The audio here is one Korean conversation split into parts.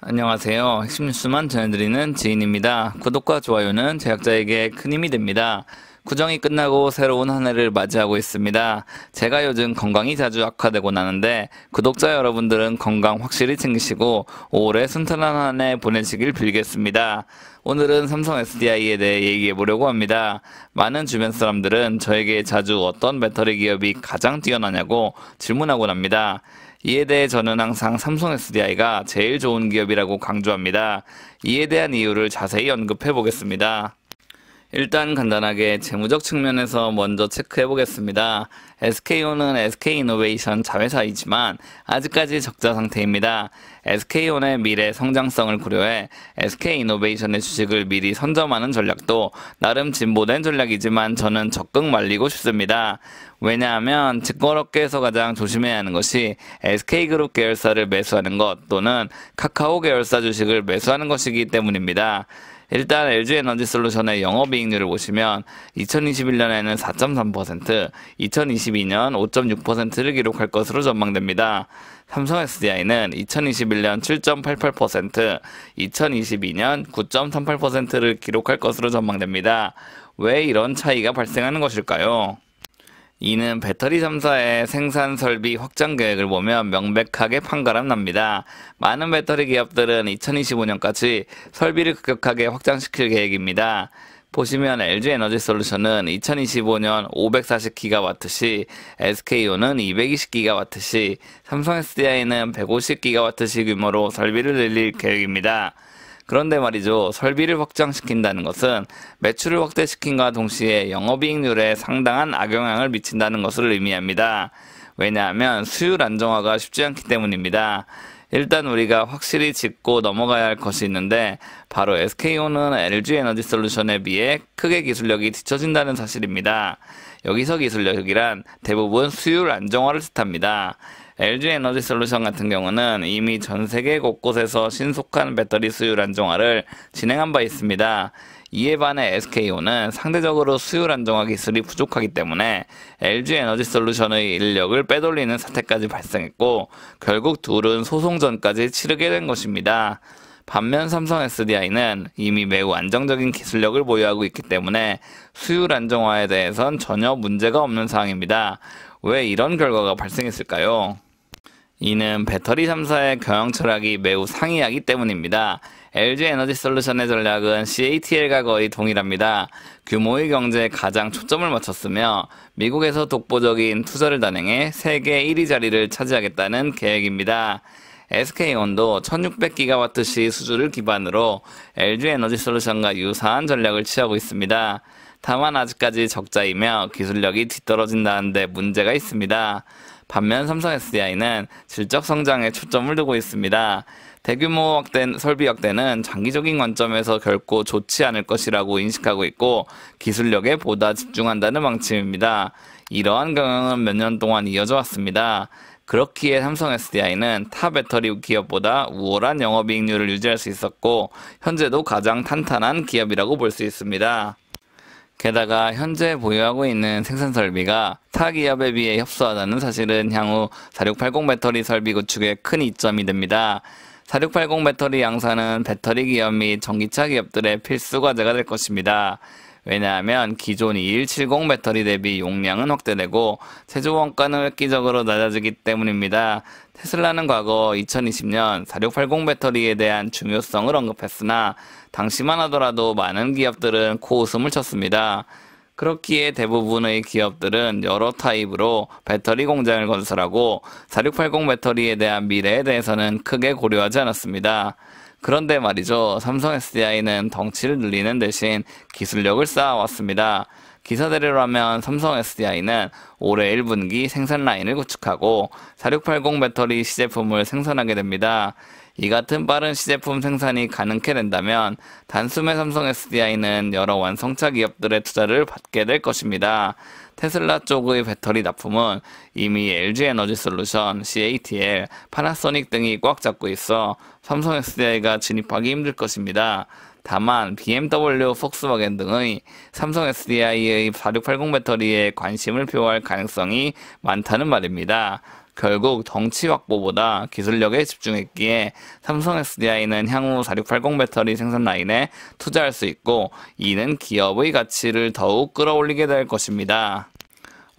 안녕하세요. 핵심 뉴스만 전해드리는 지인입니다. 구독과 좋아요는 제작자에게 큰 힘이 됩니다. 구정이 끝나고 새로운 한 해를 맞이하고 있습니다. 제가 요즘 건강이 자주 악화되곤 하는데 구독자 여러분들은 건강 확실히 챙기시고 올해 순탄한 한 해 보내시길 빌겠습니다. 오늘은 삼성 SDI에 대해 얘기해보려고 합니다. 많은 주변 사람들은 저에게 자주 어떤 배터리 기업이 가장 뛰어나냐고 질문하곤 합니다. 이에 대해 저는 항상 삼성 SDI가 제일 좋은 기업이라고 강조합니다. 이에 대한 이유를 자세히 언급해 보겠습니다. 일단 간단하게 재무적 측면에서 먼저 체크해 보겠습니다. SK온은 SK이노베이션 자회사이지만 아직까지 적자 상태입니다. SK온의 미래 성장성을 고려해 SK이노베이션의 주식을 미리 선점하는 전략도 나름 진보된 전략이지만 저는 적극 말리고 싶습니다. 왜냐하면 증권업계에서 가장 조심해야 하는 것이 SK그룹 계열사를 매수하는 것 또는 카카오 계열사 주식을 매수하는 것이기 때문입니다. 일단 LG에너지솔루션의 영업이익률을 보시면 2021년에는 4.3%, 2022년 5.6%를 기록할 것으로 전망됩니다. 삼성 SDI는 2021년 7.88%, 2022년 9.38%를 기록할 것으로 전망됩니다. 왜 이런 차이가 발생하는 것일까요? 이는 배터리 3사의 생산 설비 확장 계획을 보면 명백하게 판가름 납니다. 많은 배터리 기업들은 2025년까지 설비를 급격하게 확장시킬 계획입니다. 보시면 LG에너지솔루션은 2025년 540GW시, SK온은 220GW시, 삼성 SDI는 150GW시 규모로 설비를 늘릴 계획입니다. 그런데 말이죠. 설비를 확장시킨다는 것은 매출을 확대시킨과 동시에 영업이익률에 상당한 악영향을 미친다는 것을 의미합니다. 왜냐하면 수율 안정화가 쉽지 않기 때문입니다. 일단 우리가 확실히 짚고 넘어가야 할 것이 있는데 바로 SK온은 LG에너지솔루션에 비해 크게 기술력이 뒤처진다는 사실입니다. 여기서 기술력이란 대부분 수율 안정화를 뜻합니다. LG에너지솔루션 같은 경우는 이미 전 세계 곳곳에서 신속한 배터리 수율 안정화를 진행한 바 있습니다. 이에 반해 SK온은 상대적으로 수율 안정화 기술이 부족하기 때문에 LG에너지솔루션의 인력을 빼돌리는 사태까지 발생했고 결국 둘은 소송전까지 치르게 된 것입니다. 반면 삼성 SDI는 이미 매우 안정적인 기술력을 보유하고 있기 때문에 수율 안정화에 대해선 전혀 문제가 없는 상황입니다. 왜 이런 결과가 발생했을까요? 이는 배터리 3사의 경영 철학이 매우 상이하기 때문입니다. LG에너지솔루션의 전략은 CATL과 거의 동일합니다. 규모의 경제에 가장 초점을 맞췄으며 미국에서 독보적인 투자를 단행해 세계 1위 자리를 차지하겠다는 계획입니다. SK온도 1600GW시 수주를 기반으로 LG에너지솔루션과 유사한 전략을 취하고 있습니다. 다만 아직까지 적자이며 기술력이 뒤떨어진다는 데 문제가 있습니다. 반면 삼성 SDI는 질적 성장에 초점을 두고 있습니다. 대규모 설비 확대는 장기적인 관점에서 결코 좋지 않을 것이라고 인식하고 있고 기술력에 보다 집중한다는 방침입니다. 이러한 경영은 몇 년 동안 이어져 왔습니다. 그렇기에 삼성 SDI는 타 배터리 기업보다 우월한 영업이익률을 유지할 수 있었고 현재도 가장 탄탄한 기업이라고 볼 수 있습니다. 게다가 현재 보유하고 있는 생산 설비가 타 기업에 비해 협소하다는 사실은 향후 4680 배터리 설비 구축에 큰 이점이 됩니다. 4680 배터리 양산은 배터리 기업 및 전기차 기업들의 필수 과제가 될 것입니다. 왜냐하면 기존 2170 배터리 대비 용량은 확대되고 제조 원가는 획기적으로 낮아지기 때문입니다. 테슬라는 과거 2020년 4680 배터리에 대한 중요성을 언급했으나 당시만 하더라도 많은 기업들은 코웃음을 쳤습니다. 그렇기에 대부분의 기업들은 여러 타입으로 배터리 공장을 건설하고 4680 배터리에 대한 미래에 대해서는 크게 고려하지 않았습니다. 그런데 말이죠. 삼성 SDI는 덩치를 늘리는 대신 기술력을 쌓아왔습니다. 기사대로라면 삼성 SDI는 올해 1분기 생산 라인을 구축하고 4680 배터리 시제품을 생산하게 됩니다. 이 같은 빠른 시제품 생산이 가능케 된다면 단숨에 삼성 SDI는 여러 완성차 기업들의 투자를 받게 될 것입니다. 테슬라 쪽의 배터리 납품은 이미 LG에너지솔루션, CATL, 파나소닉 등이 꽉 잡고 있어 삼성 SDI가 진입하기 힘들 것입니다. 다만 BMW, 폭스바겐 등의 삼성 SDI의 4680 배터리에 관심을 표할 가능성이 많다는 말입니다. 결국 덩치 확보보다 기술력에 집중했기에 삼성 SDI는 향후 4680 배터리 생산 라인에 투자할 수 있고, 이는 기업의 가치를 더욱 끌어올리게 될 것입니다.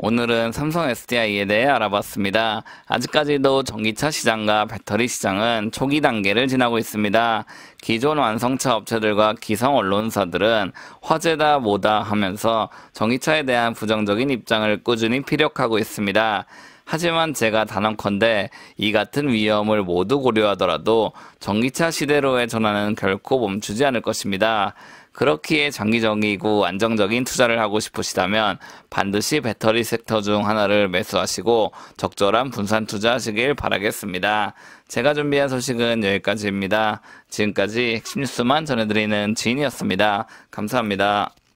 오늘은 삼성 SDI에 대해 알아봤습니다. 아직까지도 전기차 시장과 배터리 시장은 초기 단계를 지나고 있습니다. 기존 완성차 업체들과 기성 언론사들은 화제다 뭐다 하면서 전기차에 대한 부정적인 입장을 꾸준히 피력하고 있습니다. 하지만 제가 단언컨대 이 같은 위험을 모두 고려하더라도 전기차 시대로의 전환은 결코 멈추지 않을 것입니다. 그렇기에 장기적이고 안정적인 투자를 하고 싶으시다면 반드시 배터리 섹터 중 하나를 매수하시고 적절한 분산 투자하시길 바라겠습니다. 제가 준비한 소식은 여기까지입니다. 지금까지 핵심 뉴스만 전해드리는 지인이었습니다. 감사합니다.